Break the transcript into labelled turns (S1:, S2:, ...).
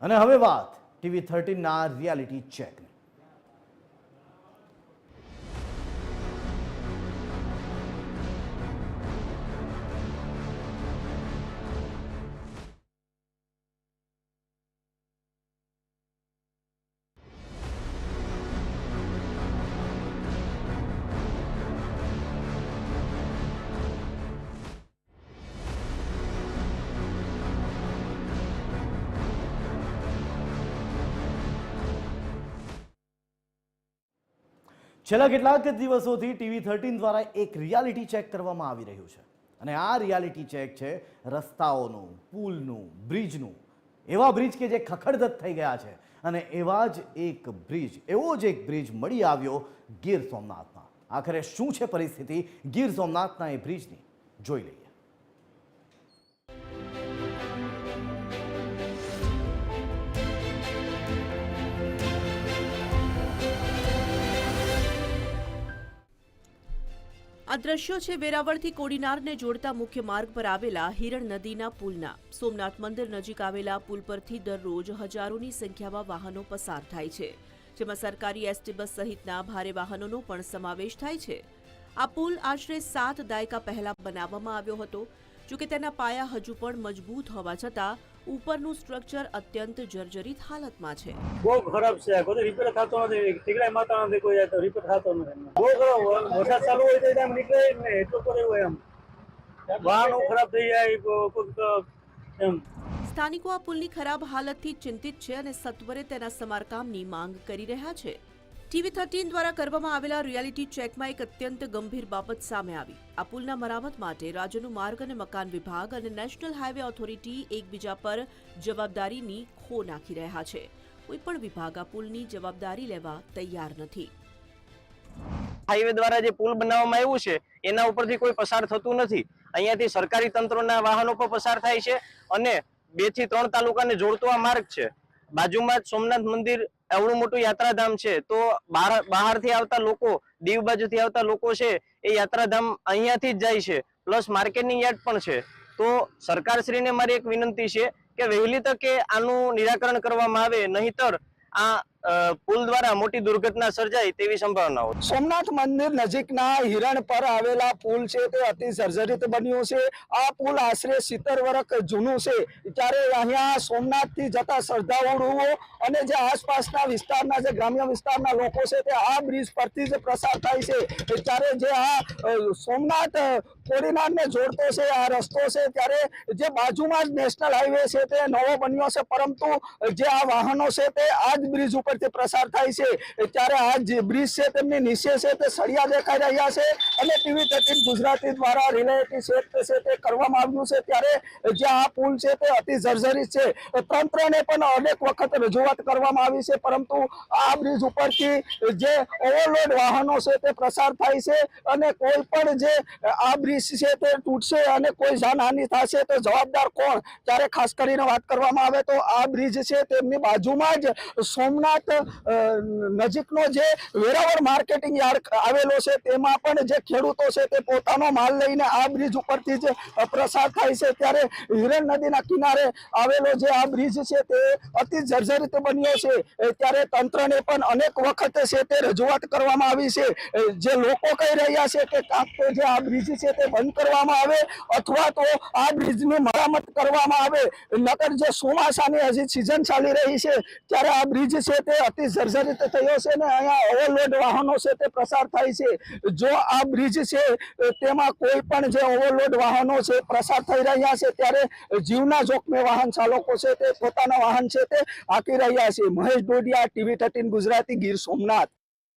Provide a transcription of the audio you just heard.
S1: અને હવે વાત TV13 રિયાલિટી ચેકની। છેલ્લા કેટલાક દિવસોથી TV13 દ્વારા એક રિયાલિટી ચેક કરવામાં આવી રહ્યું છે અને આ રિયાલિટી ચેક છે રસ્તાઓનું, પુલનું, બ્રિજનું। એવા બ્રિજ કે જે ખખડધજ થઈ ગયા છે અને એવા જ એક બ્રિજ, એવો જ એક બ્રિજ મળી આવ્યો ગીર સોમનાથમાં। આખરે શું છે પરિસ્થિતિ ગીર સોમનાથના એ બ્રિજની, જોઈ લઈએ।
S2: આ દ્રશ્યો છે વેરાવળથી કોડીનારને જોડતા મુખ્ય માર્ગ પર આવેલા હિરણ નદીના પુલના। સોમનાથ મંદિર નજીક આવેલા પુલ પરથી દરરોજ હજારોની સંખ્યામાં વાહનો પસાર થાય છે, જેમાં સરકારી એસટી બસ સહિતના ભારે વાહનોનો પણ સમાવેશ થાય છે। આ પુલ આશરે 7 દાયકા પહેલા બનાવવામાં આવ્યો હતો, જોકે તેના પાયા હજુ પણ મજબૂત હોવા છતાં ઉપરનું સ્ટ્રક્ચર અત્યંત જર્જરિત હાલતમાં છે।
S3: બહુ ખરાબ છે, કોઈ રિપેર થતો નથી, ઠીકડા માતા નથી, કોઈ રિપેર થતો નથી। બહુ ખરાબ, વરસાદ ચાલુ હોય તો એમ નીકળે ને એટલું કરે હોય એમ વાહનો ખરાબ થઈ જાય એમ।
S2: સ્થાનિકો આ પુલની ખરાબ હાલતથી ચિંતિત છે અને સત્વરે તેના સમારકામની માંગ કરી રહ્યા છે। TV13 દ્વારા કરવામાં આવેલા રિયાલિટી ચેકમાં એક અત્યંત ગંભીર બાબત સામે આવી। આ પુલના મરામત માટે રાજ્યનું માર્ગ અને મકાન વિભાગ અને નેશનલ હાઈવે ઓથોરિટી એકબીજા પર જવાબદારીની ખો નાખી રહ્યા છે। કોઈ પણ વિભાગ આ પુલની જવાબદારી લેવા તૈયાર નથી।
S4: હાઈવે દ્વારા જે પુલ બનાવવામાં આવ્યું છે એના ઉપરથી કોઈ પસાર થતું નથી। અહીંયાથી સરકારી તંત્રોના વાહનો પણ પસાર થાય છે અને 2 થી 3 તાલુકાને જોડતો આ માર્ગ છે। બાજુમાં જ સોમનાથ મંદિર એવડું મોટું યાત્રાધામ છે, તો બહારથી આવતા લોકો, દીવ બાજુથી આવતા લોકો છે એ યાત્રાધામ અહીંયાથી જ જાય છે, પ્લસ માર્કેટિંગ યાર્ડ પણ છે। તો સરકારશ્રીને મારી એક વિનંતી છે કે વહેલી તકે આનું નિરાકરણ કરવામાં આવે, નહીતર આ પુલ દ્વારા મોટી દુર્ઘટના સર્જાય તેવી સંભાવનાઓ।
S5: સોમનાથ મંદિર નજીકના હિરણ પર આવેલા પુલ છે તે અતિ સર્જરિત બન્યું છે। આ પુલ આશરે 70 વર્ષ જૂનું છે, ત્યારે અહીંયા સોમનાથથી જતા શ્રદ્ધાળુઓ અને જે આસપાસના વિસ્તારના, જે ગ્રામ્ય વિસ્તારના લોકો છે તે આ બ્રિજ પરથી જ પ્રસાર થાય છે। ત્યારે જે આ સોમનાથ કોડીનારને જોડતો છે આ રસ્તો છે, ત્યારે જે બાજુમાં જ નેશનલ હાઈવે છે તે નવો બન્યો છે, પરંતુ જે આ વાહનો છે તે આ જ બ્રિજ ઉપરથી પ્રસાર થાય છે। ત્યારે આ જે બ્રિજ છે તેમની નીચે છે તે સળિયા દેખાઈ રહ્યા છે અને TV13 ગુજરાતી દ્વારા રિયાલિટી ચેક છે તે કરવામાં આવ્યું છે। ત્યારે જે આ પુલ છે તે અતિ જર્જરિત છે। તંત્રને પણ અનેક વખત રજૂઆત કરવામાં આવી છે, પરંતુ આ બ્રિજ ઉપરથી જે ઓવરલોડ વાહનો છે તે પ્રસાર થાય છે અને કોઈ પણ જે આ બ્રિજ છે તે તૂટશે અને કોઈ જાનહાનિ થશે તો જવાબદાર કોણ? ત્યારે ખાસ કરીને વાત કરવામાં આવે તો આ બ્રિજ છે તેમની બાજુમાં જ સોમનાથ નજીકનો જે વેરાવળ માર્કેટિંગ યાર્ડ આવેલો છે, તેમાં પણ જે ખેડૂતો છે તે પોતાનો માલ લઈને આ બ્રિજ ઉપરથી જ પ્રસાર થાય છે। ત્યારે હિરણ નદીના કિનારે આવેલો જે આ બ્રિજ છે તે અતિ જર્જરિત બન્યો છે। ત્યારે તંત્રને પણ અનેક વખત છે તે રજૂઆત કરવામાં આવી છે। જે લોકો કહી રહ્યા છે કે કાંક તો જે આ બ્રિજ છે તે બંધ કરવામાં આવે અથવા તો આ બ્રિજની મરામત કરવામાં આવે, નકર જે ચોમાસાની હજી સિઝન ચાલી રહી છે ત્યારે આ બ્રિજ છે તે અતિ જર્જરિત થયો છે ને અહીંયા ઓવરલોડ વાહનો છે તે પ્રસાર થાય છે। જો આ બ્રિજ છે તેમાં કોઈ પણ જે ઓવરલોડ વાહનો છે પ્રસાર થઈ રહ્યા છે, ત્યારે જીવના જોખમે વાહન ચાલકો છે તે પોતાના વાહન છે તે હાંકી રહ્યા છે। મહેશ ડોડિયા, TV13 ગુજરાતી, ગીર સોમનાથ।